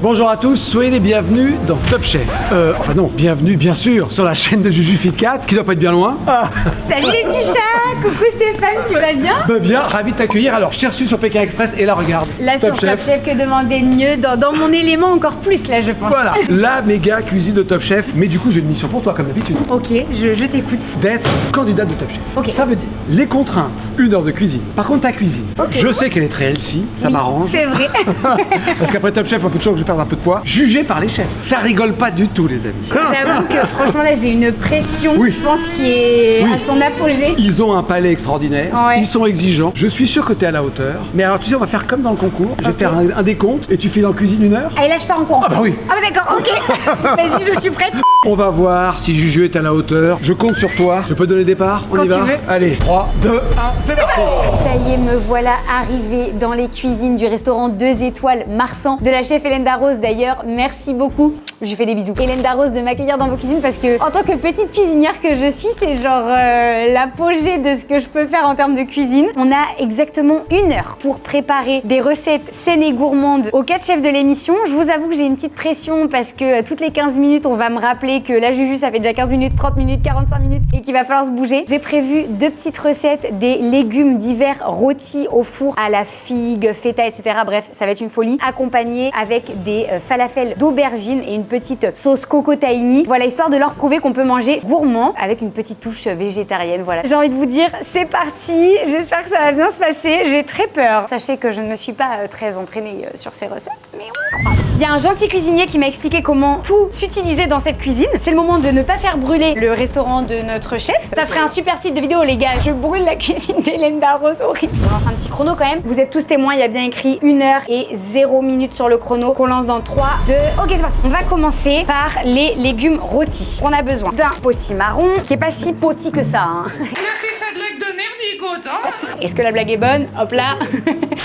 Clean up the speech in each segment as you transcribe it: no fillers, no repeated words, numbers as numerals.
Bonjour à tous, soyez les bienvenus dans Top Chef. Enfin non, bienvenue bien sûr sur la chaîne de Juju Fit4 qui doit pas être bien loin. Salut les petits chats. Coucou Stéphane, tu vas bien? Bah bien, ravi de t'accueillir. Alors je t'ai reçu sur Pékin Express et là regarde. Là sur Top Chef, que demander de mieux dans mon élément encore plus là je pense. Voilà, la méga cuisine de Top Chef. Mais du coup j'ai une mission pour toi comme d'habitude. Ok, je t'écoute. D'être candidate de Top Chef. Ok. Ça veut dire les contraintes, 1 heure de cuisine. Par contre ta cuisine, Ok. je sais qu'elle est très healthy, ça Oui, m'arrange. C'est vrai. Parce qu'après Top Chef, il faut toujours que je perde un peu de poids. Jugé par les chefs. Ça rigole pas du tout les amis. J'avoue que franchement là j'ai une pression, Oui. je pense, qui est Oui. à son apogée. Ils ont un palais extraordinaire, Ouais. ils sont exigeants. Je suis sûr que tu es à la hauteur. Mais alors tu sais, on va faire comme dans le concours. Je vais Ok. faire un décompte et tu files en cuisine 1 heure. Allez là je pars en courant. Ah bah oui. Ah bah d'accord, ok. Vas-y, je suis prête. On va voir si Juju est à la hauteur. Je compte sur toi. Je peux donner départ? On Quand y va? tu veux. Allez, 3, 2, 1, c'est parti. Ça y est, me voilà arrivée dans les cuisines du restaurant 2 étoiles Marsan de la chef Hélène Darroze. D'ailleurs, merci beaucoup. Je lui fais des bisous. Hélène Darroze de m'accueillir dans vos cuisines parce que en tant que petite cuisinière que je suis, c'est genre l'apogée de ce que je peux faire en termes de cuisine. On a exactement 1 heure pour préparer des recettes saines et gourmandes aux 4 chefs de l'émission. Je vous avoue que j'ai une petite pression parce que toutes les 15 minutes, on va me rappeler que la Juju, ça fait déjà 15 minutes, 30 minutes, 45 minutes et qu'il va falloir se bouger. J'ai prévu 2 petites recettes, des légumes d'hiver rôtis au four à la figue, feta, etc. Bref, ça va être une folie, accompagné avec des falafels d'aubergine et une petite sauce coco tahini. Voilà, histoire de leur prouver qu'on peut manger gourmand avec une petite touche végétarienne. Voilà. J'ai envie de vous dire, c'est parti. J'espère que ça va bien se passer. J'ai très peur. Sachez que je ne me suis pas très entraînée sur ces recettes, mais on croit. Il y a un gentil cuisinier qui m'a expliqué comment tout s'utiliser dans cette cuisine. C'est le moment de ne pas faire brûler le restaurant de notre chef. Ça ferait un super titre de vidéo, les gars. Je brûle la cuisine d'Hélène Darroze, horrible. On lance un petit chrono quand même. Vous êtes tous témoins, il y a bien écrit 1 heure et 0 minutes sur le chrono qu'on lance dans 3, 2... Ok, c'est parti. On va commencer par les légumes rôtis. On a besoin d'un potimarron qui est pas si poti que ça, hein. Il a fait sa blague de nerdigote, hein. Est-ce que la blague est bonne? Hop là.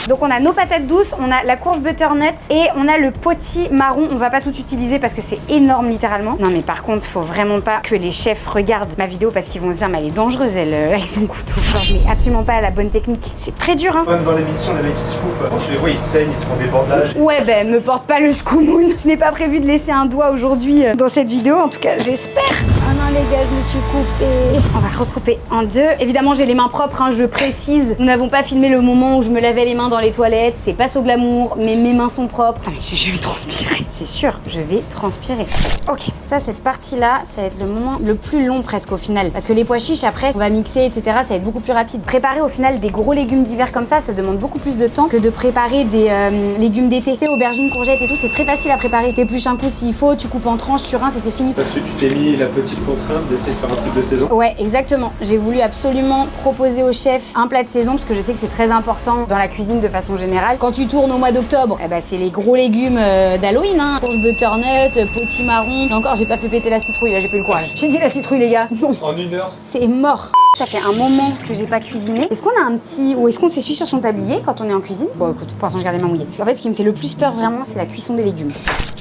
Donc on a nos patates douces, on a la courge butternut et on a le potimarron. On va pas tout utiliser parce que c'est énorme littéralement. Non mais par contre, faut vraiment pas que les chefs regardent ma vidéo parce qu'ils vont se dire mais elle est dangereuse elle avec son couteau. Genre je mets absolument pas la bonne technique. C'est très dur, hein. Même dans l'émission, les mecs ils se coupent. Quand tu les vois, ils saignent, ils se font des bandages. Ouais ben me porte pas le scoumoun. Je n'ai pas prévu de laisser un doigt aujourd'hui dans cette vidéo, en tout cas j'espère. Oh non les gars, je me suis coupée. On va recouper en 2. Évidemment j'ai les mains propres, hein, je précise. Nous n'avons pas filmé le moment où je me lavais les mains dans les toilettes. C'est pas au glamour, mais mes mains sont propres. Putain, mais je vais transpirer. C'est sûr, je vais transpirer. Ok, ça cette partie là, ça va être le moment le plus long presque au final. Parce que les pois chiches après, on va mixer etc. Ça va être beaucoup plus rapide. Préparer au final des gros légumes d'hiver comme ça demande beaucoup plus de temps que de préparer des légumes d'été. Tu sais, aubergines, courgettes et tout, c'est très facile à préparer. T'épluches un coup s'il faut, tu coupes en tranches, tu rinces et c'est fini. Parce que tu t'es mis la petite contrainte d'essayer de faire un truc de saison. Ouais, exactement. J'ai voulu absolument proposer au chef un plat de saison parce que je sais que c'est très important dans la cuisine de façon générale. Quand tu tournes au mois d'octobre, eh ben, c'est les gros légumes d'Halloween, hein. Courge butternut, potimarron. Et encore, j'ai pas fait péter la citrouille, là, j'ai pas eu le courage. J'ai dit la citrouille, les gars. Non. En 1 heure. C'est mort. Ça fait un moment que j'ai pas cuisiné. Est-ce qu'on a un petit... ou est-ce qu'on s'essuie sur son tablier quand on est en cuisine? Bon, écoute, pour l'instant, je garde les mains mouillées. Parce qu'en fait, ce qui me fait le plus peur, vraiment, c'est la cuisson des légumes.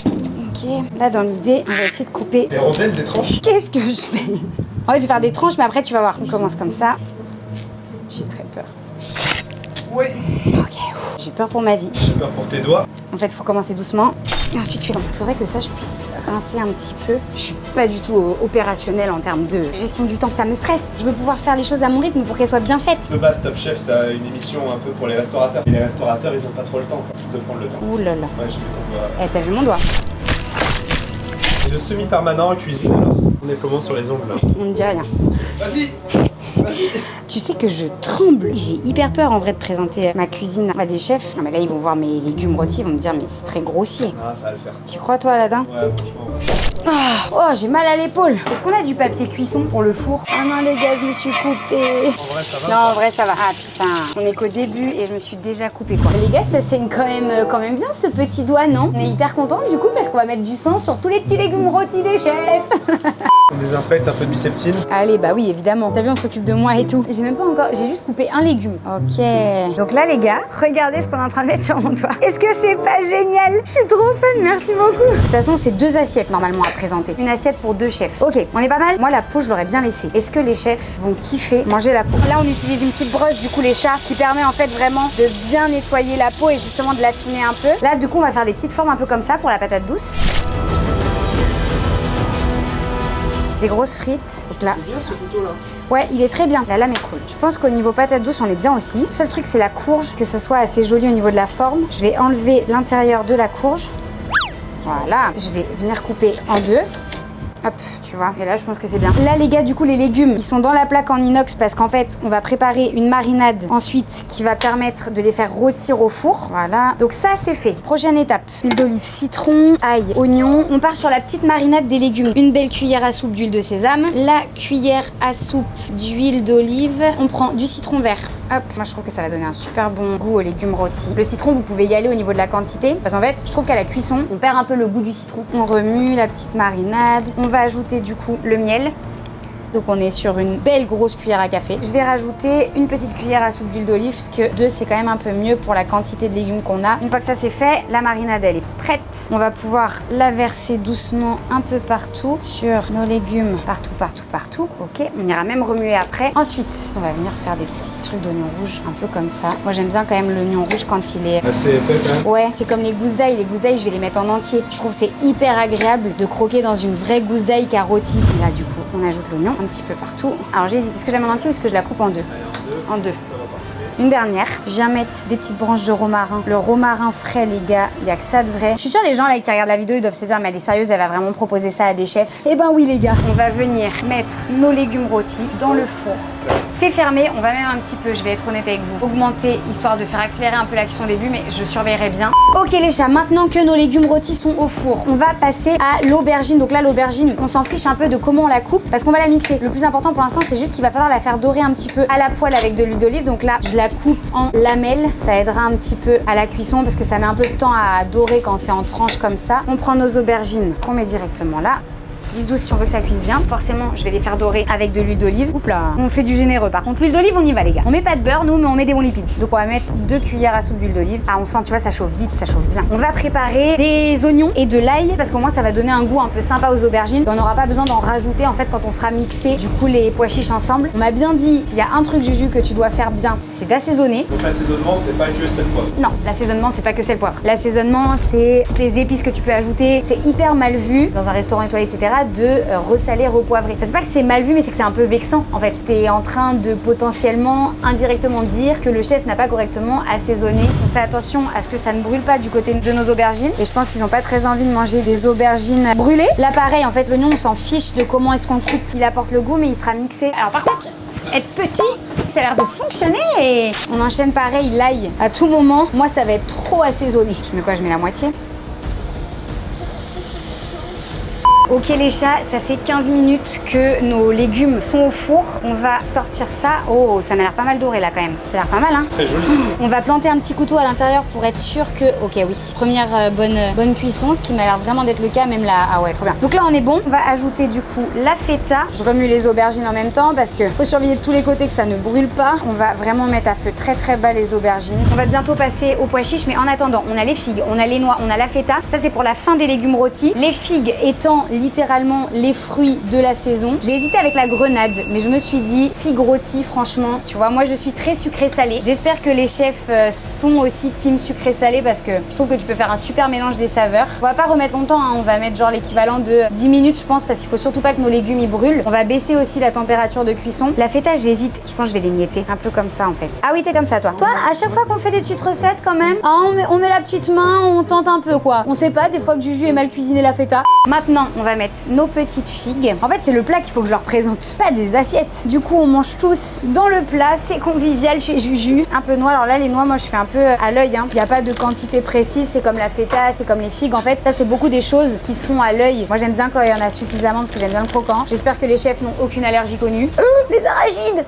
Ok, là, dans l'idée, on va essayer de couper... Des rondelles, des tranches. Qu'est-ce que je fais? En fait, je vais faire des tranches, mais après, tu vas voir. On commence comme ça. J'ai très peur. Oui. Ok, j'ai peur pour ma vie. J'ai peur pour tes doigts. En fait, il faut commencer doucement. Et ensuite, tu fais comme ça. Il faudrait que ça, je puisse rincer un petit peu. Je suis pas du tout opérationnelle en termes de gestion du temps. Ça me stresse. Je veux pouvoir faire les choses à mon rythme pour qu'elles soient bien faites. De base, Top Chef, ça a une émission un peu pour les restaurateurs. Et les restaurateurs, ils ont pas trop le temps de prendre le temps. Ouh là là. Ouais, j'ai vu ton doigt. Eh, t'as vu mon doigt? Et le semi-permanent en cuisine, alors. On est comment sur les ongles là? On ne dit rien. Vas-y. Vas-y. Tu sais que je tremble. J'ai hyper peur en vrai de présenter ma cuisine à des chefs. Non mais là, ils vont voir mes légumes rôtis, ils vont me dire mais c'est très grossier. Ah, ça va le faire. T'y crois toi, Aladdin? Ouais, franchement, ouais. Ah, oh, j'ai mal à l'épaule. Est-ce qu'on a du papier cuisson pour le four? Oh non les gars, je me suis coupée. En vrai, ça va. Non, en vrai, ça va. Ah putain, on est qu'au début et je me suis déjà coupée quoi. Les gars, ça saigne quand même bien ce petit doigt, non? On est hyper contents du coup parce qu'on va mettre du sang sur tous les petits légumes rôtis des chefs. On désinfecte un peu de biceptine. Allez, bah oui, évidemment. T'as vu, on s'occupe de moi et tout. J'ai même pas encore... J'ai juste coupé un légume. Ok. Donc là, les gars, regardez ce qu'on est en train de mettre sur mon doigt. Est-ce que c'est pas génial? Je suis trop fan, merci beaucoup. De toute façon, c'est 2 assiettes normalement à présenter. Une assiette pour 2 chefs. Ok, on est pas mal. Moi, la peau, je l'aurais bien laissée. Est-ce que les chefs vont kiffer manger la peau? Là, on utilise une petite brosse, du coup, les chats, qui permet en fait vraiment de bien nettoyer la peau et justement de l'affiner un peu. Là, du coup, on va faire des petites formes un peu comme ça pour la patate douce. Des grosses frites. Donc là. C'est bien ce couteau là. Ouais, il est très bien. La lame est cool. Je pense qu'au niveau patate douce, on est bien aussi. Le seul truc, c'est la courge, que ce soit assez joli au niveau de la forme. Je vais enlever l'intérieur de la courge. Voilà. Je vais venir couper en 2. Hop, tu vois. Et là, je pense que c'est bien. Là, les gars, du coup, les légumes, ils sont dans la plaque en inox parce qu'en fait, on va préparer une marinade ensuite qui va permettre de les faire rôtir au four. Voilà. Donc ça, c'est fait. Prochaine étape. Huile d'olive, citron, ail, oignon. On part sur la petite marinade des légumes. Une belle cuillère à soupe d'huile de sésame. La cuillère à soupe d'huile d'olive. On prend du citron vert. Hop. Moi, je trouve que ça va donner un super bon goût aux légumes rôtis. Le citron, vous pouvez y aller au niveau de la quantité. Parce qu'en fait, je trouve qu'à la cuisson, on perd un peu le goût du citron. On remue la petite marinade. On va ajouter du coup le miel. Donc on est sur une belle grosse cuillère à café. Je vais rajouter une petite cuillère à soupe d'huile d'olive parce que 2 c'est quand même un peu mieux pour la quantité de légumes qu'on a. Une fois que ça c'est fait, la marinade elle est prête. On va pouvoir la verser doucement un peu partout sur nos légumes. Partout. Ok, on ira même remuer après. Ensuite, on va venir faire des petits trucs d'oignon rouge, un peu comme ça. Moi j'aime bien quand même l'oignon rouge quand il est... Assez épais quand même. Ouais, c'est comme les gousses d'ail. Les gousses d'ail, je vais les mettre en entier. Je trouve que c'est hyper agréable de croquer dans une vraie gousse d'ail qui a rôti. Et là, du coup, on ajoute l'oignon un petit peu partout. Alors j'hésite, est-ce que je la mets en entier ou est-ce que je la coupe en 2? En 2. Une dernière, je viens mettre des petites branches de romarin. Le romarin frais, les gars, il n'y a que ça de vrai. Je suis sûre les gens là qui regardent la vidéo, ils doivent se dire mais elle est sérieuse, elle va vraiment proposer ça à des chefs. Eh ben oui les gars, on va venir mettre nos légumes rôtis dans le four. C'est fermé, on va même un petit peu, je vais être honnête avec vous, augmenter histoire de faire accélérer un peu la cuisson au début, mais je surveillerai bien. Ok les chats, maintenant que nos légumes rôtis sont au four, on va passer à l'aubergine. Donc là l'aubergine, on s'en fiche un peu de comment on la coupe parce qu'on va la mixer. Le plus important pour l'instant, c'est juste qu'il va falloir la faire dorer un petit peu à la poêle avec de l'huile d'olive. Donc là, je la coupe en lamelles, ça aidera un petit peu à la cuisson parce que ça met un peu de temps à dorer quand c'est en tranches comme ça. On prend nos aubergines qu'on met directement là. 10-12 si on veut que ça cuise bien. Forcément, je vais les faire dorer avec de l'huile d'olive. Oups là, on fait du généreux. Par contre, l'huile d'olive, on y va les gars. On met pas de beurre nous, mais on met des bons lipides. Donc on va mettre 2 cuillères à soupe d'huile d'olive. Ah, on sent, tu vois, ça chauffe vite, ça chauffe bien. On va préparer des oignons et de l'ail parce qu'au moins ça va donner un goût un peu sympa aux aubergines. Et on n'aura pas besoin d'en rajouter en fait quand on fera mixer du coup les pois chiches ensemble. On m'a bien dit, s'il y a un truc Juju que tu dois faire bien, c'est d'assaisonner. Donc l'assaisonnement, c'est pas que sel poivre. Non, l'assaisonnement, c'est pas que sel poivre. L'assaisonnement, c'est les épices que tu peux ajouter. C'est hyper mal vu dans un restaurant étoilé, etc. de ressaler, repoivrer. Enfin, c'est pas que c'est mal vu, mais c'est que c'est un peu vexant. En fait, t'es en train de potentiellement indirectement dire que le chef n'a pas correctement assaisonné. On fait attention à ce que ça ne brûle pas du côté de nos aubergines. Et je pense qu'ils n'ont pas très envie de manger des aubergines brûlées. Là, pareil, en fait, l'oignon, on s'en fiche de comment est-ce qu'on le coupe. Il apporte le goût, mais il sera mixé. Alors, par contre, être petit, ça a l'air de fonctionner et on enchaîne pareil l'ail à tout moment. Moi, ça va être trop assaisonné. Je mets quoi? Je mets la moitié. Ok les chats, ça fait 15 minutes que nos légumes sont au four. On va sortir ça. Oh, ça m'a l'air pas mal doré là quand même. Ça a l'air pas mal hein. Très joli. On va planter un petit couteau à l'intérieur pour être sûr que... Ok oui, première bonne cuisson, ce qui m'a l'air vraiment d'être le cas même là. Ah ouais, trop bien. Donc là on est bon. On va ajouter du coup la feta. Je remue les aubergines en même temps parce que faut surveiller de tous les côtés que ça ne brûle pas. On va vraiment mettre à feu très très bas les aubergines. On va bientôt passer aux pois chiches, mais en attendant, on a les figues, on a les noix, on a la feta. Ça c'est pour la fin des légumes rôtis. Les figues étant littéralement les fruits de la saison. J'ai hésité avec la grenade, mais je me suis dit figues rôties, franchement, tu vois, moi je suis très sucré-salé. J'espère que les chefs sont aussi team sucré-salé parce que je trouve que tu peux faire un super mélange des saveurs. On va pas remettre longtemps, hein. On va mettre genre l'équivalent de 10 minutes, je pense, parce qu'il faut surtout pas que nos légumes y brûlent. On va baisser aussi la température de cuisson. La feta, j'hésite. Je pense que je vais les mietter un peu comme ça en fait. Ah oui, t'es comme ça toi. Toi, à chaque fois qu'on fait des petites recettes quand même, hein, on met la petite main, on tente un peu quoi. On sait pas, des fois que Juju est mal cuisiné la feta. Maintenant, on va mettre nos petites figues. En fait, c'est le plat qu'il faut que je leur présente, pas des assiettes. Du coup, on mange tous dans le plat. C'est convivial chez Juju. Un peu de noix. Alors là, les noix, moi, je fais un peu à l'œil. Il n'y a pas de quantité précise. C'est comme la feta, c'est comme les figues. En fait, ça, c'est beaucoup des choses qui se font à l'œil. Moi, j'aime bien quand il y en a suffisamment parce que j'aime bien le croquant. J'espère que les chefs n'ont aucune allergie connue. Les arachides!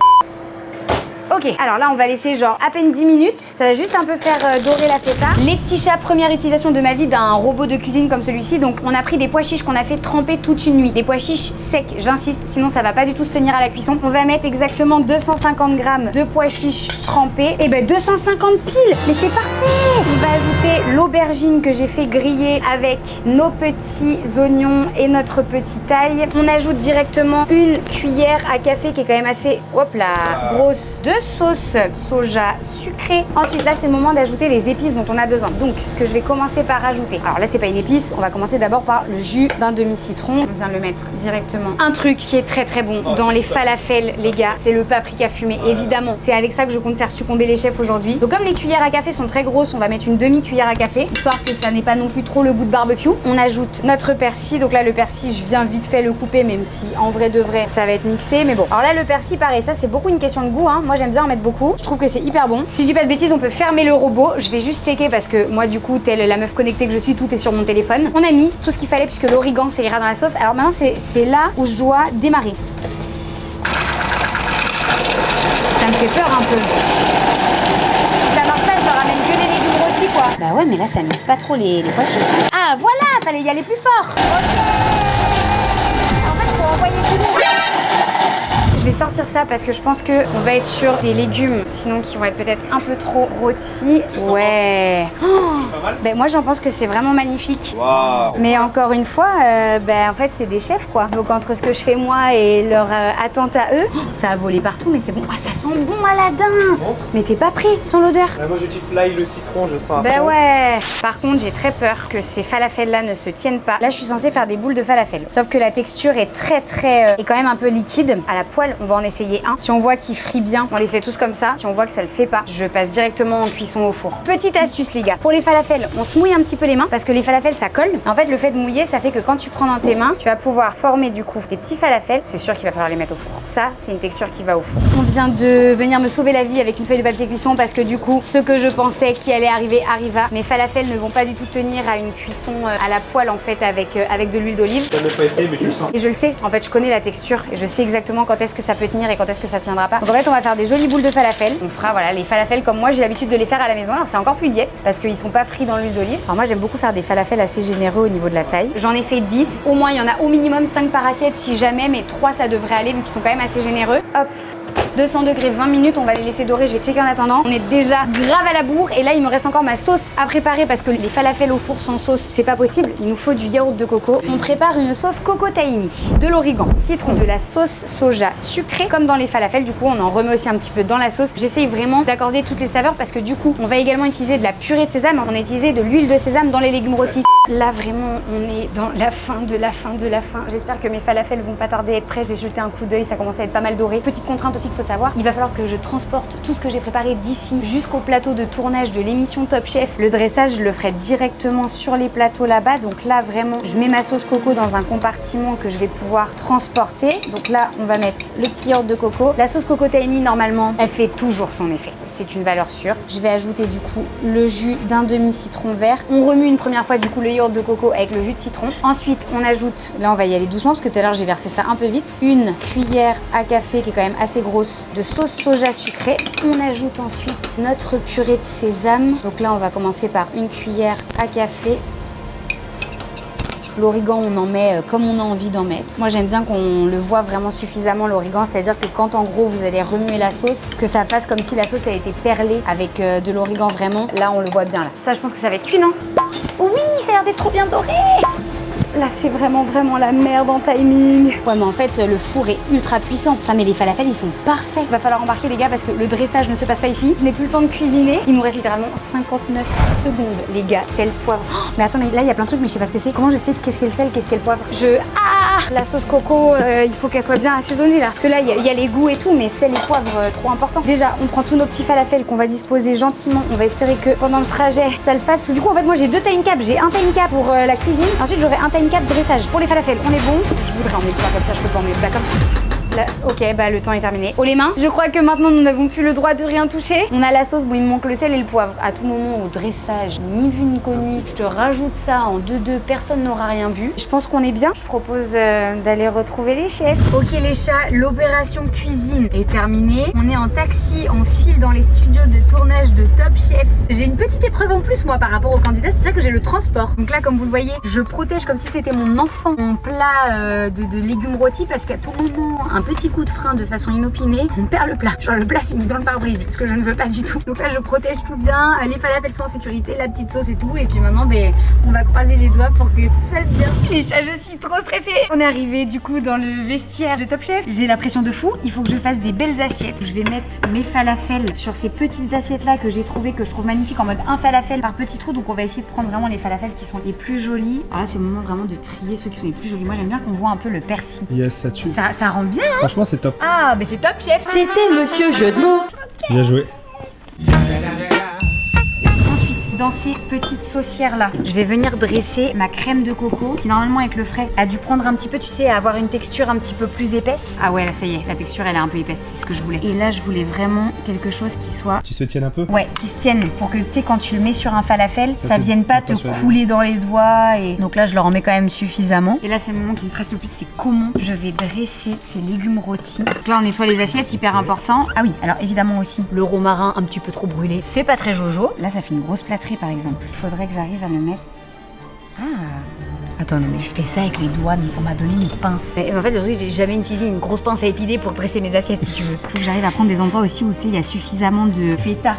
Ok, alors là on va laisser genre à peine 10 minutes. Ça va juste un peu faire dorer la feta. Les petits chats, première utilisation de ma vie d'un robot de cuisine comme celui-ci. Donc on a pris des pois chiches qu'on a fait tremper toute une nuit. Des pois chiches secs, j'insiste, sinon ça va pas du tout se tenir à la cuisson. On va mettre exactement 250 grammes de pois chiches trempés. Et ben 250 piles, mais c'est parfait. On va ajouter l'aubergine que j'ai fait griller avec nos petits oignons et notre petite ail. On ajoute directement une cuillère à café qui est quand même assez, hop là, grosse, de sauce soja sucrée. Ensuite là c'est le moment d'ajouter les épices dont on a besoin. Donc ce que je vais commencer par ajouter, alors là c'est pas une épice, on va commencer d'abord par le jus d'un demi-citron. On vient de le mettre directement. Un truc qui est très bon dans les falafels les gars, c'est le paprika fumé, évidemment. C'est avec ça que je compte faire succomber les chefs aujourd'hui. Donc comme les cuillères à café sont très grosses, on va mettre une demi-cuillère à café, histoire que ça n'ait pas non plus trop le goût de barbecue. On ajoute notre persil, donc là le persil je viens vite fait le couper, même si en vrai de vrai ça va être mixé, mais bon. Alors là le persil pareil, ça c'est beaucoup une question de goût, hein. Moi j'aime bien en mettre beaucoup, je trouve que c'est hyper bon. Si je dis pas de bêtises, on peut fermer le robot, je vais juste checker parce que moi du coup, telle la meuf connectée que je suis, tout est sur mon téléphone. On a mis tout ce qu'il fallait puisque l'origan ça ira dans la sauce. Alors maintenant c'est là où je dois démarrer. Ça me fait peur un peu. Si ça marche pas, je me ramène que des légumes rôtis quoi. Bah ouais, mais là ça mise pas trop les pois chiches. Ah voilà, fallait y aller plus fort. Ok. En fait, faut envoyer tout lourd. Je vais sortir ça parce que je pense qu'on va être sur des légumes sinon qui vont être peut-être un peu trop rôtis. Ouais. Ben moi j'en pense que c'est vraiment magnifique. Waouh. Mais encore une fois, en fait c'est des chefs quoi. Donc entre ce que je fais moi et leur attente à eux, ça a volé partout mais c'est bon. Ah ça sent bon Aladdin. Mais t'es pas prêt sans l'odeur. Moi je kiffe l'ail, le citron, je sens à Ben fond. ouais. Par contre j'ai très peur que ces falafels là ne se tiennent pas. Là je suis censée faire des boules de falafel. Sauf que la texture est est quand même un peu liquide. À la poêle on va en essayer un. Si on voit qu'il frit bien, on les fait tous comme ça. Si on voit que ça le fait pas, je passe directement en cuisson au four. Petite astuce les gars, pour les falafels, on se mouille un petit peu les mains parce que les falafels ça colle. En fait le fait de mouiller ça fait que quand tu prends dans tes mains, tu vas pouvoir former du coup des petits falafels. C'est sûr qu'il va falloir les mettre au four. Ça c'est une texture qui va au four. On vient de venir me sauver la vie avec une feuille de papier cuisson parce que du coup ce que je pensais qui allait arriver arriva. Mes falafels ne vont pas du tout tenir à une cuisson à la poêle en fait avec de l'huile d'olive. T'as même pas essayé mais tu le sens. Et je le sais, en fait je connais la texture et je sais exactement quand est-ce que ça peut tenir et quand est-ce que ça tiendra pas. Donc en fait on va faire des jolies boules de falafel. On fera voilà les falafels comme moi j'ai l'habitude de les faire à la maison. Alors c'est encore plus diète parce qu'ils sont pas frits dans l'huile d'olive. Alors moi j'aime beaucoup faire des falafels assez généreux au niveau de la taille. J'en ai fait 10. Au moins il y en a au minimum 5 par assiette si jamais, mais 3 ça devrait aller vu qu'ils sont quand même assez généreux. Hop. 200 degrés, 20 minutes, on va les laisser dorer, je vais checker en attendant. On est déjà grave à la bourre et là il me reste encore ma sauce à préparer parce que les falafels au four sans sauce c'est pas possible. Il nous faut du yaourt de coco. On prépare une sauce coco tahini, de l'origan, citron, de la sauce soja sucrée comme dans les falafels. Du coup on en remet aussi un petit peu dans la sauce. J'essaye vraiment d'accorder toutes les saveurs parce que du coup on va également utiliser de la purée de sésame. On a utilisé de l'huile de sésame dans les légumes rôtis. Là vraiment on est dans la fin de la fin de la fin. J'espère que mes falafels vont pas tarder à être prêts. J'ai jeté un coup d'œil, ça commence à être pas mal doré. Petite contrainte aussi qu'il faut savoir, il va falloir que je transporte tout ce que j'ai préparé d'ici jusqu'au plateau de tournage de l'émission Top Chef. Le dressage je le ferai directement sur les plateaux là-bas. Donc là vraiment je mets ma sauce coco dans un compartiment que je vais pouvoir transporter. Donc là on va mettre le petit yaourt de coco. La sauce coco tahini normalement elle fait toujours son effet, c'est une valeur sûre. Je vais ajouter du coup le jus d'un demi-citron vert. On remue une première fois du coup le yaourt de coco avec le jus de citron. Ensuite on ajoute, là on va y aller doucement parce que tout à l'heure j'ai versé ça un peu vite, une cuillère à café qui est quand même assez grosse de sauce soja sucrée. On ajoute ensuite notre purée de sésame. Donc là on va commencer par une cuillère à café. L'origan, on en met comme on a envie d'en mettre. Moi, j'aime bien qu'on le voit vraiment suffisamment, l'origan. C'est-à-dire que quand, en gros, vous allez remuer la sauce, que ça fasse comme si la sauce a été perlée avec de l'origan vraiment. Là, on le voit bien, là. Ça, je pense que ça va être cuit, non? Oui, ça a l'air d'être trop bien doré. Là, c'est vraiment la merde en timing. Ouais, mais en fait, le four est ultra puissant. Putain, mais les falafels, ils sont parfaits. Il va falloir embarquer, les gars, parce que le dressage ne se passe pas ici. Je n'ai plus le temps de cuisiner. Il nous reste littéralement 59 secondes, les gars. Sel, poivre. Oh, mais attends, mais là, il y a plein de trucs, mais je sais pas ce que c'est. Comment je sais qu'est-ce qu'est le sel, qu'est-ce qu'est le poivre? La sauce coco, il faut qu'elle soit bien assaisonnée, là. Parce que là, il y a les goûts et tout, mais sel et poivre, trop important. Déjà, on prend tous nos petits falafels qu'on va disposer gentiment. On va espérer que pendant le trajet, ça le fasse. Parce que du coup, en fait, moi, j'ai deux time caps. J'ai un time cap pour la cuisine. Ensuite, j'aurai un time cap dressage. Pour les falafels, on est bon. Je voudrais emmener le plat comme ça, je peux pas emmener le plat comme ça. Là, ok, bah le temps est terminé. Haut les mains. Je crois que maintenant nous n'avons plus le droit de rien toucher. On a la sauce, bon il me manque le sel et le poivre. À tout moment au dressage, ni vu ni connu, je te rajoute ça en 2-2, personne n'aura rien vu. Je pense qu'on est bien. Je propose d'aller retrouver les chefs. Ok les chats, l'opération cuisine est terminée. On est en taxi, on file dans les studios de tournage de Top Chef. J'ai une petite épreuve en plus moi par rapport aux candidats, c'est-à-dire que j'ai le transport. Donc là comme vous le voyez, je protège comme si c'était mon enfant mon plat de légumes rôtis parce qu'à tout moment, un petit coup de frein de façon inopinée, on perd le plat. Genre le plat finit dans le pare-brise, ce que je ne veux pas du tout. Donc là je protège tout bien, les falafels sont en sécurité, la petite sauce et tout. Et puis maintenant on va croiser les doigts pour que tout se passe bien. Les chats, je suis trop stressée. On est arrivé du coup dans le vestiaire de Top Chef. J'ai la pression de fou, il faut que je fasse des belles assiettes. Je vais mettre mes falafels sur ces petites assiettes là que j'ai trouvé, que je trouve magnifiques en mode un falafel par petit trou. Donc on va essayer de prendre vraiment les falafels qui sont les plus jolis. Alors là c'est le moment vraiment de trier ceux qui sont les plus jolis. Moi j'aime bien qu'on voit un peu le persil. Yes, ça tue. Ça rend bien hein. Franchement, c'est top. Ah mais c'est Top Chef. C'était Monsieur Jeu de mots. Bien joué. Ensuite, dans ces petites saucières là, je vais venir dresser ma crème de coco qui normalement avec le frais a dû prendre un petit peu, tu sais, à avoir une texture un petit peu plus épaisse. Ah ouais, là ça y est, la texture elle est un peu épaisse, c'est ce que je voulais. Et là je voulais vraiment quelque chose qui soit... Qui se tienne un peu. Ouais, qui se tienne pour que tu sais quand tu le mets sur un falafel, ça te- vienne pas te pas couler dans les doigts et... Donc là je leur en mets quand même suffisamment. Et là c'est le moment qui me stresse le plus, c'est comment je vais dresser ces légumes rôtis. Donc là on nettoie les assiettes, hyper important. Ah oui, alors évidemment aussi le romarin un petit peu trop brûlé, c'est pas très jojo. Là ça fait une grosse plâtrée par exemple. Il faudrait que j'arrive à me mettre... Ah. Attends, non mais je fais ça avec les doigts, mais on m'a donné une pince. Et en fait, j'ai jamais utilisé une grosse pince à épiler pour dresser mes assiettes, si tu veux. Faut que j'arrive à prendre des endroits aussi où, tu sais, il y a suffisamment de feta.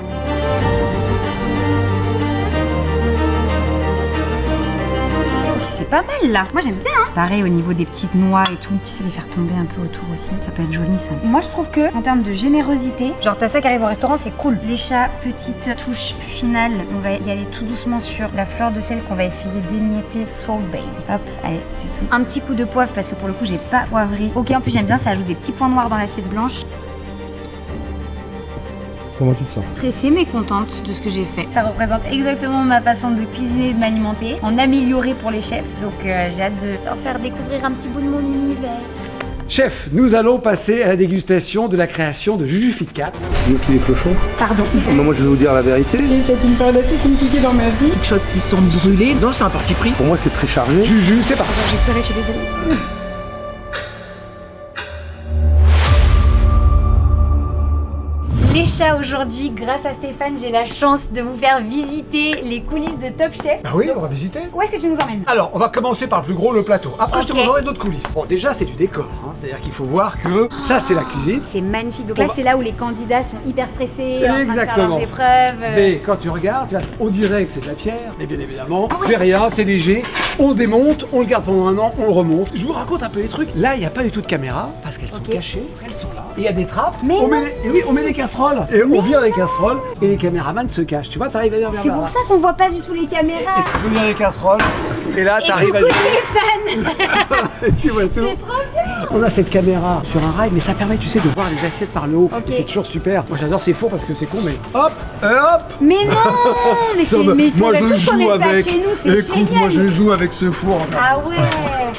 C'est pas mal là, moi j'aime bien hein. Pareil au niveau des petites noix et tout, tu sais les faire tomber un peu autour aussi, ça peut être joli ça. Moi je trouve que en termes de générosité, genre t'as ça qui arrive au restaurant, c'est cool. Les chats, petite touche finale, on va y aller tout doucement sur la fleur de sel qu'on va essayer d'émietter Salt Bay. Hop, allez c'est tout. Un petit coup de poivre parce que pour le coup j'ai pas poivré. Ok en plus j'aime bien, ça ajoute des petits points noirs dans l'assiette blanche. Comment tu te sens? Stressée mais contente de ce que j'ai fait. Ça représente exactement ma façon de cuisiner et de m'alimenter, en améliorer pour les chefs. Donc j'ai hâte de leur faire découvrir un petit bout de mon univers. Chef, nous allons passer à la dégustation de la création de Juju Fit Cat. C'est nous qui les clochons. Pardon. Moi je vais vous dire la vérité. C'est une période assez compliquée dans ma vie. Quelque chose qui sont brûlés. Non, c'est un parti pris. Pour moi c'est très chargé. Juju, c'est parti. J'ai pleuré, je suis désolée. Les chats, aujourd'hui, grâce à Stéphane, j'ai la chance de vous faire visiter les coulisses de Top Chef. Ah oui, on va visiter. Où est-ce que tu nous emmènes? Alors, on va commencer par le plus gros, le plateau. Après, je te Ok. montrerai d'autres coulisses. Bon, déjà, c'est du décor. Hein. C'est-à-dire qu'il faut voir que ça, c'est la cuisine. C'est magnifique. Donc On là, va- c'est là où les candidats sont hyper stressés, en train de faire Exactement. leurs épreuves. Mais quand tu regardes, tu vois, on dirait que c'est de la pierre, mais bien évidemment, c'est rien, c'est léger. On démonte, on le garde pendant un an, on le remonte. Je vous raconte un peu les trucs. Là, il n'y a pas du tout de caméra parce qu'elles sont Ok. cachées, elles sont là. Et il y a des trappes. Mais on met non. les... et oui, on met les casseroles et on vire les casseroles et les caméramans se cachent. Tu vois, t'arrives à vers C'est pour ça qu'on voit pas du tout les caméras. Je vire les casseroles et là, Et t'arrives à coucou Stéphane. tu vois tout. C'est trop bien. On a cette caméra sur un rail, mais ça permet, tu sais, de voir les assiettes par le haut. Ok. Et c'est toujours super. Moi, j'adore ces fours parce que c'est con, mais hop, et hop. Mais non. Mais il faudrait tous qu'on ait ça chez nous, c'est génial. moi je joue avec ce four. Ah ouais.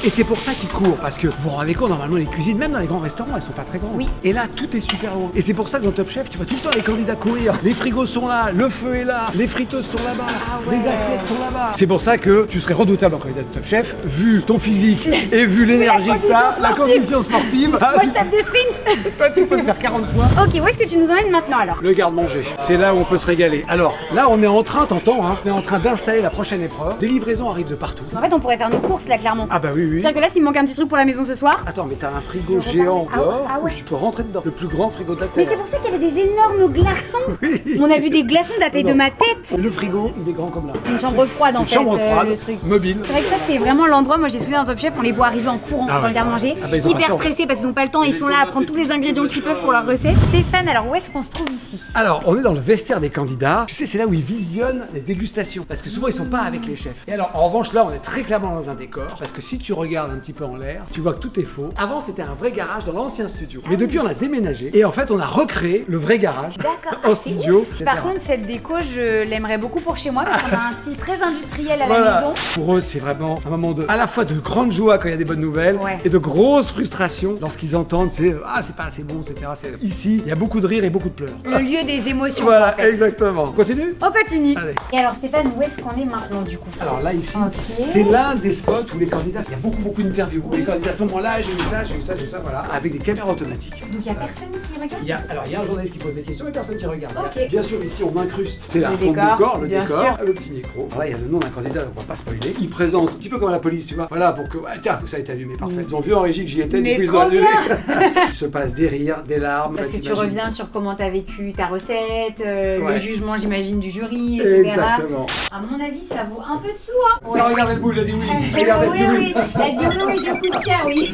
Et c'est pour ça qu'ils courent, parce que vous vous rendez compte, normalement les cuisines, même dans les grands restaurants, elles sont pas très grandes. Oui. Et là, tout est super haut. Et c'est pour ça que dans Top Chef, tu vois tout le temps les candidats courir. Les frigos sont là, le feu est là, les friteuses sont là-bas, ouais. les assiettes sont là-bas. C'est pour ça que tu serais redoutable en candidat de Top Chef, vu ton physique et vu l'énergie que t'as, la condition sportive. Moi je tape des sprints. Toi, tu peux le faire 40 fois. Ok, où est-ce que tu nous emmènes maintenant alors? Le garde-manger, c'est là où on peut se régaler. Alors là, on est en train, t'entends, hein, on est en train d'installer la prochaine épreuve. Des livraisons arrivent de partout. En fait, on pourrait faire nos courses là, clairement. Ah bah oui, oui. C'est-à-dire que là, s'il me manque un petit truc pour la maison ce soir. Attends, mais t'as un frigo Je géant repars. dehors Ah ouais. où tu peux rentrer dedans. Le plus grand frigo de la Mais Terre. c'est pour ça qu'il y avait des énormes glaçons. Oui. On a vu des glaçons de la taille de ma tête. Le frigo, il est grand comme là. C'est une chambre froide en Une fait, chambre froide, le truc. mobile. C'est vrai que ça, c'est vraiment l'endroit. Moi, j'ai souvenir dans Top Chef, on les voit arriver en courant Ah dans ouais. le garde-manger. Ah bah, ils ont pas Hyper le temps. stressés parce qu'ils ont pas le temps. Ils sont là à prendre tous les ingrédients qu'ils peuvent pour leur recette. Stéphane, alors où est-ce qu'on se trouve ici? Alors, on est dans le vestiaire des candidats. Tu sais, c'est là où ils visionnent les dégustations. Parce que souvent, ils sont pas avec les chefs. Et alors, en revanche, là, on est très clairement dans un décor. Parce que si tu regardes un petit peu en l'air, tu vois que tout est faux. Avant, c'était un vrai garage dans l'ancien studio. Mais depuis, on a déménagé. Et en fait, on a recréé le vrai garage garage, D'accord. en Ah, c'est studio. ouf. Par contre, cette déco, je l'aimerais beaucoup pour chez moi parce qu'on a un style très industriel à la Voilà. maison. Pour eux, c'est vraiment un moment à la fois de grande joie quand il y a des bonnes nouvelles Ouais. et de grosses frustrations lorsqu'ils entendent, ah, c'est pas assez bon, etc. Ici, il y a beaucoup de rire et beaucoup de pleurs. Le lieu des émotions. Voilà, en fait. exactement. Continue. On continue. Allez. Et alors Stéphane, où est-ce qu'on est maintenant du coup? Alors là, ici, Ok. c'est l'un des spots où les candidats, il y a beaucoup d'interviews. Les candidats, à ce moment-là, j'ai eu ça, voilà, avec des caméras automatiques. Donc il n'y a personne qui regarde? Il y a un journaliste qui pose des questions et personne qui regarde. Ok. Bien sûr, ici, on incruste. C'est la Le fond de décor, décor, le bien décor, sûr. le petit micro. Voilà, il y a le nom d'un candidat, donc on va pas spoiler. Il présente, un petit peu comme à la police, tu vois. Voilà, pour que, tiens, ça a été allumé, parfait. Ils ont vu en régie que j'y étais, Mais du coup, ils ont trop annulé. bien. Il se passe des rires, des larmes. Parce que tu t'imagines. reviens sur comment t'as vécu ta recette, le Ouais. jugement j'imagine du jury, etc. Exactement. À mon avis, ça vaut un peu de sous, hein. Non, regardez le bout, il a dit oui. Regardez oui, le oui. Elle a dit oui, mais je coûte cher, oui.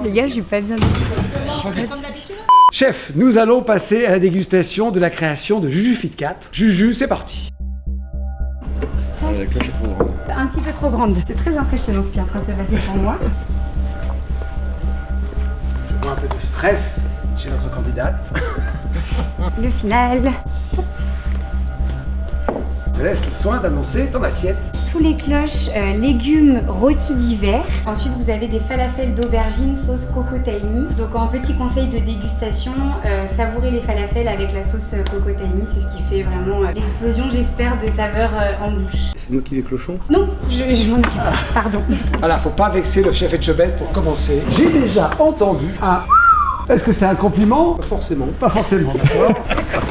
Les gars, je suis pas bien du tout. Chef, nous allons passer à la dégustation de la création de Juju Fit 4. Juju, c'est parti. C'est un petit peu trop grande. C'est très impressionnant ce qui est en train de se passer pour moi. Je vois un peu de stress chez notre candidate. Le final. Je te laisse le soin d'annoncer ton assiette. Sous les cloches, légumes rôtis d'hiver. Ensuite, vous avez des falafels d'aubergine sauce coco tahini. Donc, en petit conseil de dégustation, savourez les falafels avec la sauce coco tahini. C'est ce qui fait vraiment l'explosion, j'espère, de saveurs en bouche. C'est nous qui les clochons. Non, je m'en occupe. Pardon. Voilà, faut pas vexer le chef Etchebest pour commencer. J'ai déjà entendu un... Est-ce que c'est un compliment? Pas forcément. Pas forcément, d'accord.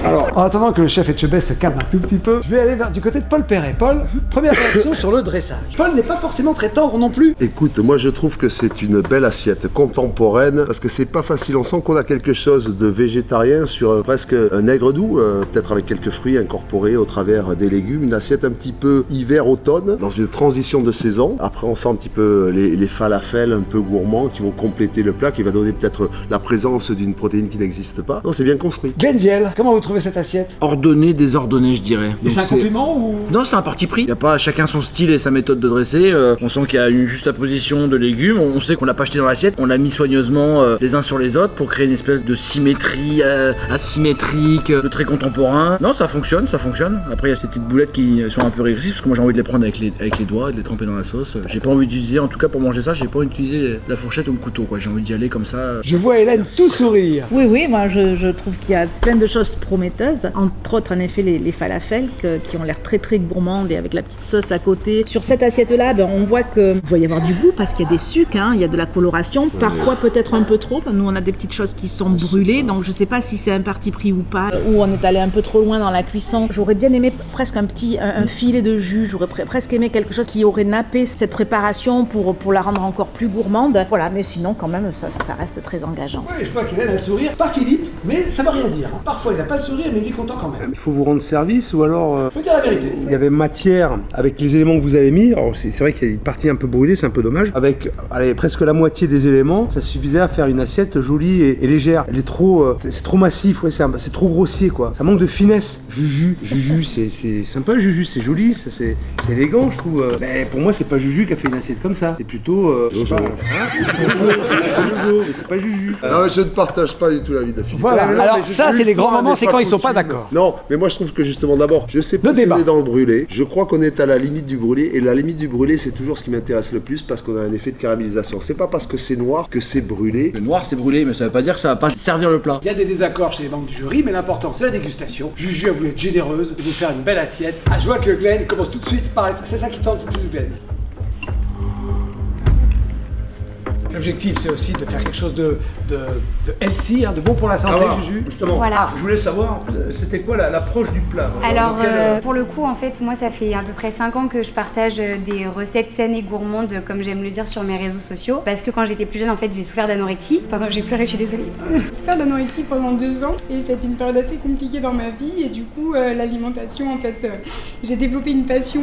Alors, en attendant que le chef Etchebest se calme un tout petit peu, je vais aller du côté de Paul Perret. Paul, première réaction sur le dressage. Paul n'est pas forcément très tendre non plus. Écoute, moi je trouve que c'est une belle assiette contemporaine parce que c'est pas facile. On sent qu'on a quelque chose de végétarien sur presque un aigre doux, peut-être avec quelques fruits incorporés au travers des légumes. Une assiette un petit peu hiver-automne dans une transition de saison. Après, on sent un petit peu les falafels un peu gourmands qui vont compléter le plat, qui va donner peut-être la présence d'une protéine qui n'existe pas. Non, c'est bien construit. Glenn Viel, comment vous trouvez cette assiette? Ordonné, désordonné, je dirais. Et Donc, c'est un compliment ou... Non, c'est un parti pris. Il n'y a pas chacun son style et sa méthode de dresser. On sent qu'il y a une juxtaposition de légumes. On sait qu'on l'a pas acheté dans l'assiette. On l'a mis soigneusement les uns sur les autres pour créer une espèce de symétrie asymétrique, de très contemporain. Non, ça fonctionne, ça fonctionne. Après, il y a ces petites boulettes qui sont un peu régressives parce que moi j'ai envie de les prendre avec les doigts et de les tremper dans la sauce. J'ai pas envie d'utiliser, en tout cas pour manger ça, j'ai pas envie d'utiliser la fourchette ou le couteau, quoi. J'ai envie d'y aller comme ça. Je vois Hélène tout sourire. Oui, moi je trouve qu'il y a plein de choses prometteuses. Entre autres, en effet, les falafels qui ont l'air très gourmandes et avec la petite sauce à côté. Sur cette assiette-là, on voit qu'il doit y avoir du goût parce qu'il y a des sucres, il y a de la coloration. Parfois, peut-être un peu trop. Nous, on a des petites choses qui sont brûlées, donc je sais pas si c'est un parti pris ou pas, ou on est allé un peu trop loin dans la cuisson. J'aurais bien aimé presque un filet de jus. J'aurais presque aimé quelque chose qui aurait nappé cette préparation pour la rendre encore plus gourmande. Voilà, mais sinon, quand même, ça reste très engageant. Oui, je vois qu'Hélène a le sourire. Pas Philippe, mais ça veut rien dire. Parfois, il n'a pas le sourire, mais il est content quand même. Il faut vous rendre service ou alors... Faut dire la vérité. Il y avait matière avec les éléments que vous avez mis. Alors c'est vrai qu'il y a une partie un peu brûlée, c'est un peu dommage. Avec presque la moitié des éléments, ça suffisait à faire une assiette jolie et légère. Elle est trop, c'est trop massif, ouais, c'est trop grossier quoi. Ça manque de finesse. Juju, c'est sympa. Juju, c'est joli, c'est élégant, je trouve. Mais pour moi, c'est pas Juju qui a fait une assiette comme ça. C'est plutôt, je sais pas. Jojo, mais c'est pas Juju. Non, je ne partage pas du tout l'avis de Philippe. Voilà, non, alors mais ça, c'est les grands moments, c'est quand ils sont pas coutume. d'accord. Non, mais moi je trouve que justement d'abord, je sais pas Le si débat. on est dans le brûlé. Je crois qu'on est à la limite du brûlé et la limite du brûlé, c'est toujours ce qui m'intéresse le plus parce qu'on a un effet de caramélisation. C'est pas parce que c'est noir que c'est brûlé. Le noir c'est brûlé, mais ça veut pas dire que ça va pas servir le plat. Il y a des désaccords chez les membres du jury, mais l'important c'est la dégustation. Juju a voulu être généreuse et vous faire une belle assiette. Ah, je vois que Glenn commence tout de suite par... C'est ça qui tente le plus Glenn. L'objectif, c'est aussi de faire quelque chose de healthy, de bon pour la santé, Alors, Juju. justement, Voilà. je voulais savoir, c'était quoi l'approche du plat? Alors, Dans quel, pour le coup, en fait, moi, ça fait à peu près 5 ans que je partage des recettes saines et gourmandes, comme j'aime le dire, sur mes réseaux sociaux. Parce que quand j'étais plus jeune, en fait, j'ai souffert d'anorexie. Pardon, j'ai pleuré, je suis désolée. J'ai souffert d'anorexie pendant 2 ans et c'était une période assez compliquée dans ma vie. Et du coup, l'alimentation, en fait, j'ai développé une passion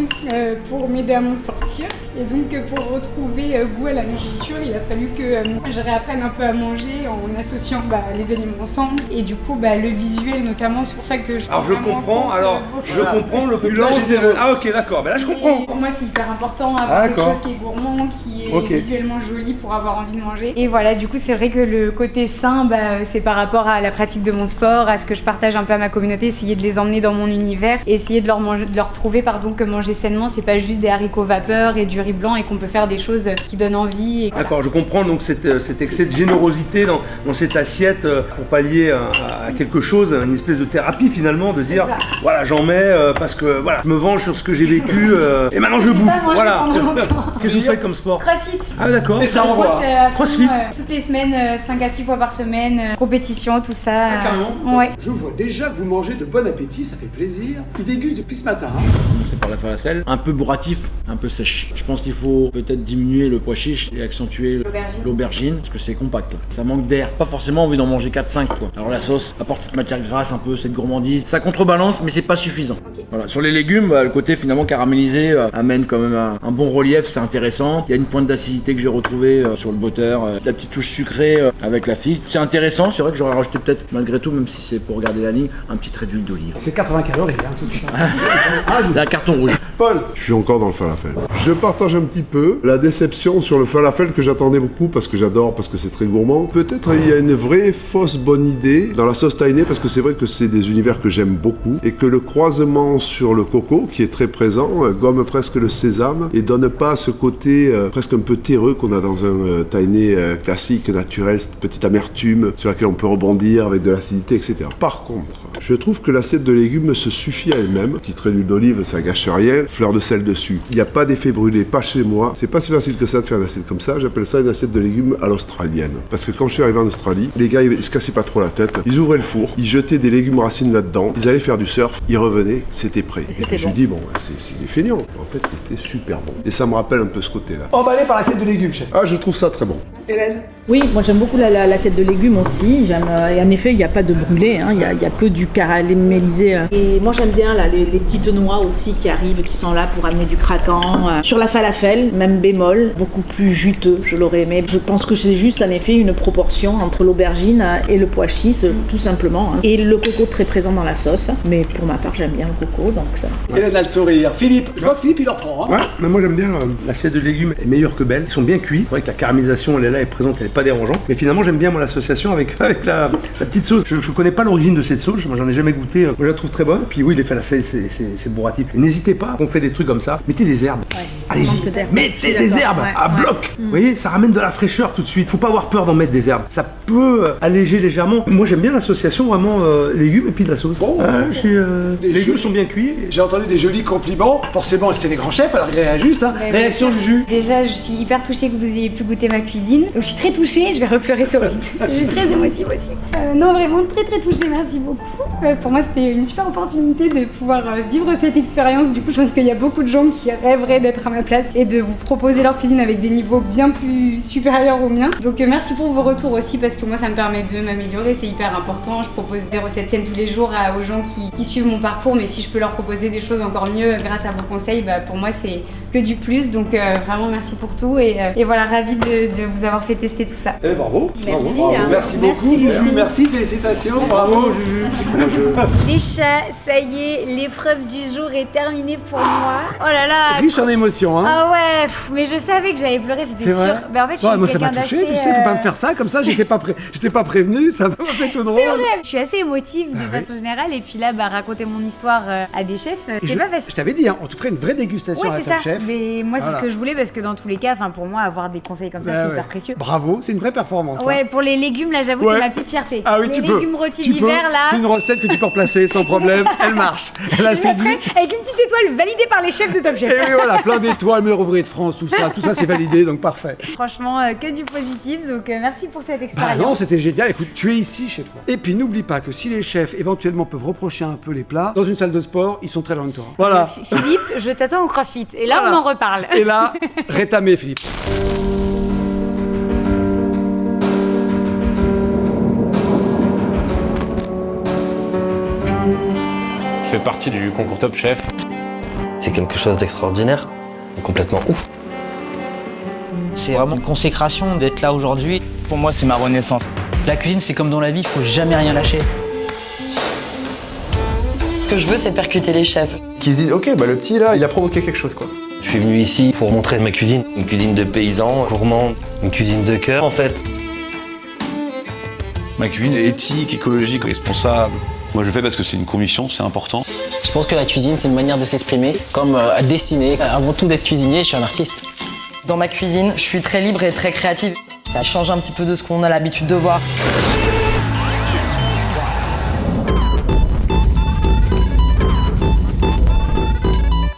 pour m'aider à m'en sortir. Et donc, pour retrouver goût à la nourriture, il a fallu fallu que je réapprenne un peu à manger en associant les aliments ensemble. Et du coup, le visuel notamment, c'est pour ça que je... Alors je comprends, l'opulence et Ah ok, d'accord, là je comprends. Pour moi, c'est hyper important d'avoir quelque chose qui est gourmand, qui est visuellement joli pour avoir envie de manger. Et voilà, du coup, c'est vrai que le côté sain, c'est par rapport à la pratique de mon sport, à ce que je partage un peu à ma communauté, essayer de les emmener dans mon univers, et essayer de leur prouver que manger sainement, c'est pas juste des haricots vapeur et du riz blanc, et qu'on peut faire des choses qui donnent envie. D'accord, je comprends donc cet excès de générosité dans cette assiette pour pallier à quelque chose, une espèce de thérapie finalement, de dire voilà, j'en mets parce que voilà, je me venge sur ce que j'ai vécu et maintenant je bouffe. Voilà. Qu'est-ce que vous faites comme sport? Crossfit. Ah d'accord. Et ça envoie. Crossfit. Toutes les semaines, 5 à 6 fois par semaine, compétition, tout ça. Ah, carrément. Ouais. Je vois déjà que vous mangez de bon appétit, ça fait plaisir. Il déguste depuis ce matin. C'est par la falafel, un peu bourratif, un peu sèche. Je pense qu'il faut peut-être diminuer le pois chiche et accentuer l'aubergine parce que c'est compact là. Ça manque d'air, pas forcément envie d'en manger 4-5 quoi. Alors la sauce apporte cette matière grasse, un peu cette gourmandise, ça contrebalance mais c'est pas suffisant. Voilà. Sur les légumes, le côté finalement caramélisé amène quand même un bon relief, c'est intéressant. Il y a une pointe d'acidité que j'ai retrouvée sur le butter, la petite touche sucrée avec la figue. C'est intéressant, c'est vrai que j'aurais rajouté peut-être malgré tout, même si c'est pour garder la ligne, un petit trait d'huile d'olive. C'est 80 calories, tout ça. Un carton rouge. Paul, je suis encore dans le falafel. Je partage un petit peu la déception sur le falafel que j'attendais beaucoup parce que j'adore, parce que c'est très gourmand. Peut-être il y a une vraie fausse bonne idée dans la sauce tahini parce que c'est vrai que c'est des univers que j'aime beaucoup et que le croisement sur le coco qui est très présent gomme presque le sésame et donne pas ce côté presque un peu terreux qu'on a dans un tahini classique, naturel, cette petite amertume sur laquelle on peut rebondir avec de l'acidité, etc. Par contre, je trouve que l'assiette de légumes se suffit à elle-même. Petit trait d'huile d'olive, ça gâche rien. Fleur de sel dessus. Il n'y a pas d'effet brûlé, pas chez moi. C'est pas si facile que ça de faire une assiette comme ça. J'appelle ça une assiette de légumes à l'australienne. Parce que quand je suis arrivé en Australie, les gars, ils se cassaient pas trop la tête. Ils ouvraient le four, ils jetaient des légumes racines là-dedans, ils allaient faire du surf, ils revenaient, c'était prêt. Et je me dis, bon, c'est des feignants. En fait, c'était super bon. Et ça me rappelle un peu ce côté-là. Emballé par l'assiette de légumes, chef. Ah, je trouve ça très bon. Hélène? Oui, moi j'aime beaucoup l'assiette de légumes aussi. Et en effet, il n'y a pas de brûlé, il n'y a que du caramélisé. Et moi j'aime bien les petites noix aussi qui arrivent, qui sont là pour amener du craquant. Sur la falafel, même bémol, beaucoup plus juteux, je l'aurais aimé. Je pense que c'est juste en effet une proportion entre l'aubergine et le pois chiche, tout simplement. Et le coco très présent dans la sauce. Mais pour ma part, j'aime bien le coco, donc ça. Hélène a le sourire. Philippe, je vois que Philippe il en prend. Ouais, mais moi j'aime bien l'assiette de légumes est meilleure que belle. Ils sont bien cuits. C'est vrai que la caramélisation elle est là, elle est présente, elle est pas dérangeante. Mais finalement j'aime bien moi l'association avec la petite sauce. Je connais pas l'origine de cette sauce, moi j'en ai jamais goûté. Moi je la trouve très bonne. Puis oui, les falafels c'est bourratif. N'hésitez pas, on fait des trucs comme ça. Mettez des herbes. Ouais. Allez-y, mettez des herbes à bloc. Vous voyez, ça ramène de la fraîcheur tout de suite. Faut pas avoir peur d'en mettre des herbes. Ça peut alléger légèrement. Moi j'aime bien l'association vraiment légumes et puis de la sauce. Bon, les légumes sont bien cuits. J'ai entendu des jolis compliments. Forcément, c'est les grands chefs, alors ils réagissent. Réaction Juju. Déjà, je suis hyper touchée que vous ayez pu goûter ma cuisine. Donc, je suis très touchée, je vais repleurer sur lui. Je suis très émotive aussi. Non, vraiment très touchée, merci beaucoup. Pour moi, c'était une super opportunité de pouvoir vivre cette expérience. Du coup, je pense qu'il y a beaucoup de gens qui rêveraient d'être à ma place et de vous proposer leur cuisine avec des niveaux bien plus supérieurs aux miens. Donc, merci pour vos retours aussi parce que moi, ça me permet de m'améliorer. C'est hyper important. Je propose des recettes saines tous les jours aux gens qui suivent mon parcours, mais si je peux leur proposer des choses encore mieux grâce à vos conseils, pour moi, c'est que du plus. Donc, vraiment, merci pour tout et voilà, ravie de vous avoir fait tester tout ça. Bravo. Merci, merci beaucoup, Juju. Merci, félicitations. Bravo, Juju. Les chats, ça y est, l'épreuve du jour est terminée pour moi. Oh là là. Riche en émotions, hein. Ah ouais, mais je savais que j'allais pleurer, c'était sûr. En fait, je suis moi, ça m'a quelqu'un touché, d'assez, tu sais, faut pas me faire ça comme ça, j'étais pas prévenu, ça m'a fait tout drôle. C'est vrai, je suis assez émotive de façon générale et puis là, raconter mon histoire à des chefs, c'est pas facile. Je t'avais dit, on te ferait une vraie dégustation à Top Chef. Mais moi, c'est ce que je voulais parce que dans tous les cas, pour moi, avoir des conseils comme ça, c'est hyper précieux. Bravo, c'est une vraie performance. Ouais, pour les légumes, là, j'avoue, c'est ma petite fierté. Ah oui, les légumes rôtis d'hiver, là. C'est une recette que tu peux replacer sans problème, elle marche. Elle a séduit. Avec une petite étoile validée par les chefs de Top Chef. Et oui, voilà, plein d'étoiles, meilleur ouvrier de France, tout ça c'est validé, donc parfait. Franchement, que du positif, donc merci pour cette expérience. Non, c'était génial. Écoute, tu es ici chez toi. Et puis n'oublie pas que si les chefs éventuellement peuvent reprocher un peu les plats, dans une salle de sport, ils sont très loin de toi. Voilà. Philippe, je t'attends au CrossFit. Et là, on en reparle. Et là, rétamé, Philippe. Je fais partie du concours Top Chef. C'est quelque chose d'extraordinaire, complètement ouf. C'est vraiment une consécration d'être là aujourd'hui. Pour moi, c'est ma renaissance. La cuisine, c'est comme dans la vie, il faut jamais rien lâcher. Ce que je veux, c'est percuter les chefs. Qui se disent, ok, bah le petit là, il a provoqué quelque chose quoi. Je suis venu ici pour montrer ma cuisine. Une cuisine de paysans, gourmand, une cuisine de cœur en fait. Ma cuisine est éthique, écologique, responsable. Moi je le fais parce que c'est une conviction, c'est important. Je pense que la cuisine, c'est une manière de s'exprimer, comme dessiner. Avant tout d'être cuisinier, je suis un artiste. Dans ma cuisine, je suis très libre et très créative. Ça change un petit peu de ce qu'on a l'habitude de voir.